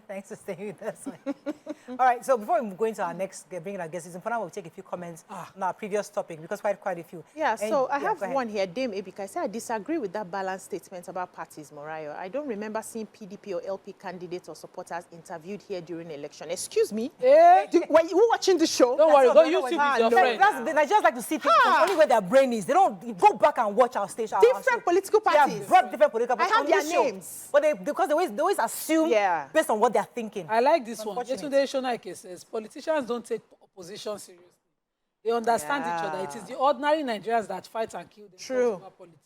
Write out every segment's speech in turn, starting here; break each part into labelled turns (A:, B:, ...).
A: Thanks for staying with us. All right, so before we go into our next, bringing our guests, for now we'll take a few comments on our previous topic, because quite a few.
B: Yeah, so I have one here, Dame Ebika. I say I disagree with that balanced statement about parties, Morayo. I don't remember seeing PDP or LP candidates or supporters interviewed here during the election. Excuse me? Were you watching the show?
C: Don't worry, go use it with your friend.
A: The Nigerians like to see things only where their brain is. They don't go back and watch our station.
B: Different political parties.
A: They brought different political parties.
B: I have their names.
A: But because they always assume based on what they're thinking.
C: I like this one. Yetunde Shonaike says, politicians don't take opposition seriously. They understand each other. It is the ordinary Nigerians that fight and kill themselves over politics.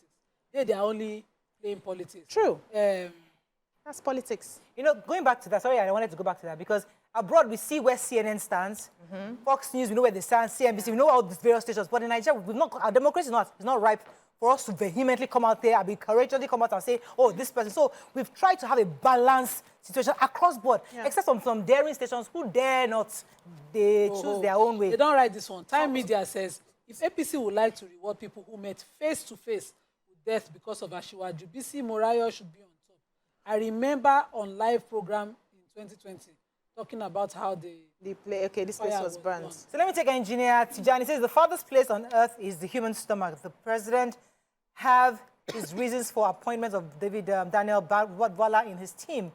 C: They are only playing politics.
B: True. That's politics.
A: You know, going back to that, sorry, I wanted to go back to that, because abroad we see where CNN stands, Fox News, we know where they stand, CNBC, we know all these various stations, but in Nigeria, our democracy is not ripe for us to vehemently come out there and be courageously come out and say, oh, this person. So we've tried to have a balanced situation across board, except some daring stations who dare not, they choose their own way.
C: They don't write this one. Time Media says, if APC would like to reward people who met face-to-face with death because of Ashiwaju, BC Morayo should be on top. I remember on live program in 2020, talking about how this
B: place was burned.
A: So let me take engineer Tijani. Says the farthest place on earth is the human stomach. The president have his reasons for appointment of Daniel Bwala in his team,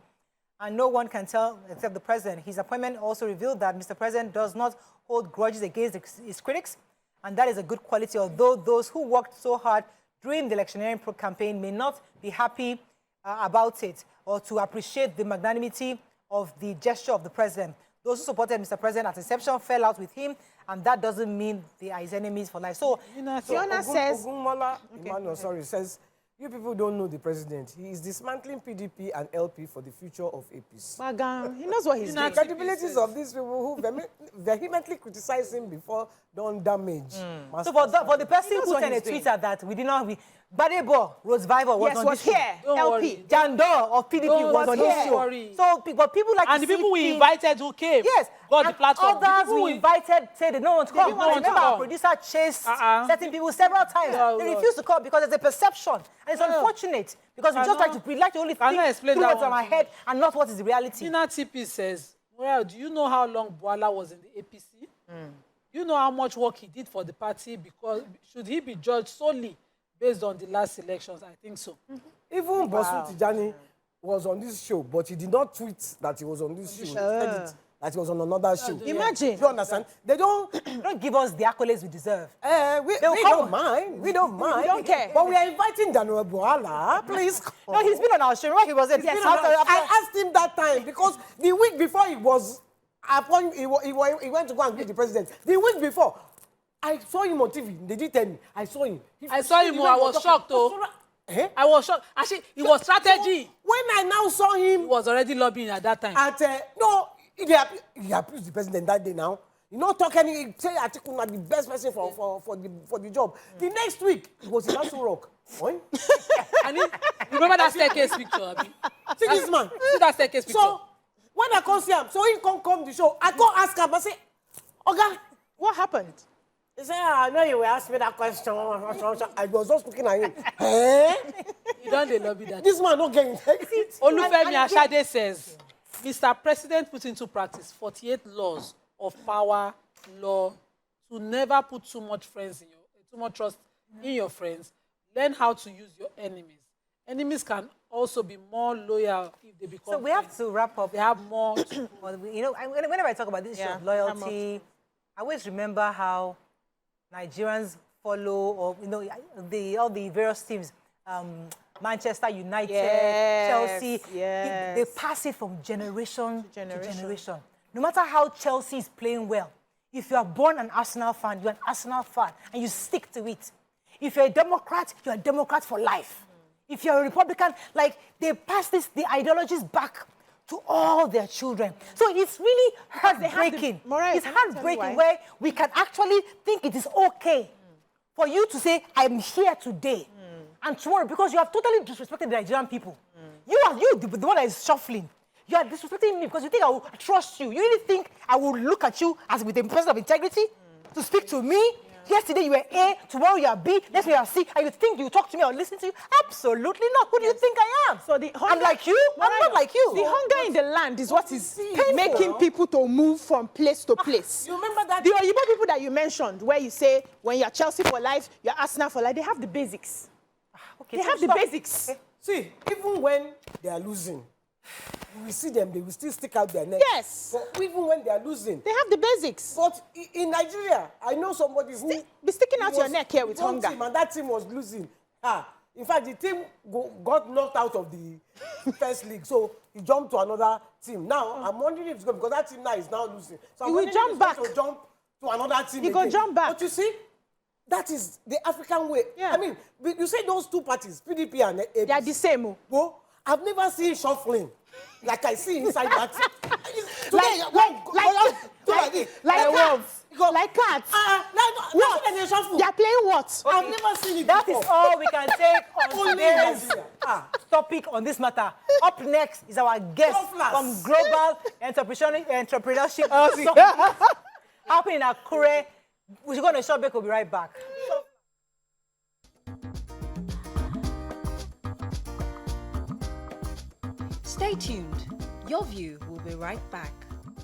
A: and no one can tell except the president. His appointment also revealed that Mr. President does not hold grudges against his critics, and that is a good quality, although those who worked so hard during the electioneering campaign may not be happy about it or to appreciate the magnanimity of the gesture of the president. Those who supported Mr. President at inception fell out with him, and that doesn't mean they are his enemies for life. So,
B: Fiona says...
D: says, you people don't know the president. He is dismantling PDP and LP for the future of APC.
B: Magam, he knows what he's doing.
D: The credibilities of these people who vehemently criticize him before don't damage.
A: So for the person who put in a Twitter that we did not... Badebo, Rose Viver was
B: here. LP.
A: Jandor of PDP was on this show. So, but people like
C: and the people we invited who came.
A: Yes.
C: Got the platform.
A: Others who invited said they don't want to come. Remember our producer chased certain people several times. They refused to come because there's a perception. And it's unfortunate because we like to only think through what's on our head and not what is the reality.
C: Tina TP says, well, do you know how long Bwala was in the APC? You know how much work he did for the party? Because should he be judged solely based on the last elections? I think so.
D: Even Bosu Tijani was on this show, but he did not tweet that he was on this show. He said that he was on another show.
B: Imagine.
D: Do you understand? They don't
A: give us the accolades we deserve.
D: We don't mind. We don't mind.
B: We don't care.
D: But we are inviting Daniel Bwala. Please come.
A: No, he's been on our show. He was
D: I asked him that time because the week before he was appointed, he went to go and greet the president. The week before, I saw him on TV. They did tell me. I saw him.
C: I was shocked, though. I was shocked. Actually, it was strategy.
D: So when I now saw him...
C: He was already lobbying at that time.
D: He appeased the president that day now. You know, he say Atiku was the best person for the job. The next week, it was in Aso Rock.
C: Remember that staircase picture, Abi?
D: See this man.
C: See that staircase picture.
D: So, when I come see him, so he come the show, I go ask him, I say, Oga,
B: what happened?
D: He said, I know you will ask me that question. I was just looking at him.
C: You don't lobby that.
D: This man not getting it.
C: Olufemi Ashade says, Mr. President put into practice 48 laws of power law to never put too much trust in your friends. Learn how to use your enemies. Enemies can also be more loyal if they become
A: So we have to wrap up.
C: They have more.
A: You know, whenever I talk about this issue of loyalty, I always remember how Nigerians follow, or all the various teams, Manchester United, Chelsea, they pass it from generation to generation. No matter how Chelsea is playing well, if you are born an Arsenal fan, you're an Arsenal fan, and you stick to it. If you're a Democrat, you're a Democrat for life. If you're a Republican, they pass the ideologies back to all their children. So it's really heartbreaking. It's heartbreaking where we can actually think it is okay for you to say, I'm here today and tomorrow, because you have totally disrespected the Nigerian people. You are the one that is shuffling. You are disrespecting me because you think I will trust you. You really think I will look at you as with a person of integrity to speak to me? yesterday you were A, tomorrow you are B, next week you are C, and you think you talk to me or listen to you? Absolutely not. Who do you think I am?
B: So the hunger,
A: I'm like you? I'm not like you.
B: The hunger in the land is what is making people to move from place to place.
D: You remember that?
B: The Oyibo people that you mentioned, where you say, when you're Chelsea for life, you're Arsenal for life, they have the basics.
A: Okay,
B: They
A: so
B: have the
A: stop.
B: basics.
A: Okay.
D: See, even when they are losing, you will see them, they will still stick out their neck.
B: Yes.
D: But even when they are losing.
B: They have the basics.
D: But in Nigeria, I know somebody who...
B: Be sticking out
D: he
B: your
D: was
B: neck here with
D: one
B: hunger.
D: Team, and that team was losing. In fact, the team got knocked out of the first league. So he jumped to another team. Now, I'm wondering if it's going, because that team now is now losing. So I'm
B: He will
D: wondering
B: jump
D: if
B: back.
D: he's going to jump to another team
B: He
D: again.
B: go jump back.
D: But you see, that is the African way.
B: Yeah.
D: I mean, you say those two parties, PDP and APC.
B: They are the same. Oh.
D: Well, I've never seen shuffling like I see inside that.
B: Like cats. Like cats.
D: What?
B: They are playing what?
D: I've never seen it
A: That
D: before.
A: is all we can take on
D: Only in
A: today's
D: Nigeria.
A: topic on this matter. Up next is our guest
D: Toughness.
A: from Global Entrepreneurship Summit happening in Akure. We're going to short break. We'll be right back.
E: Stay tuned. Your View will be right back.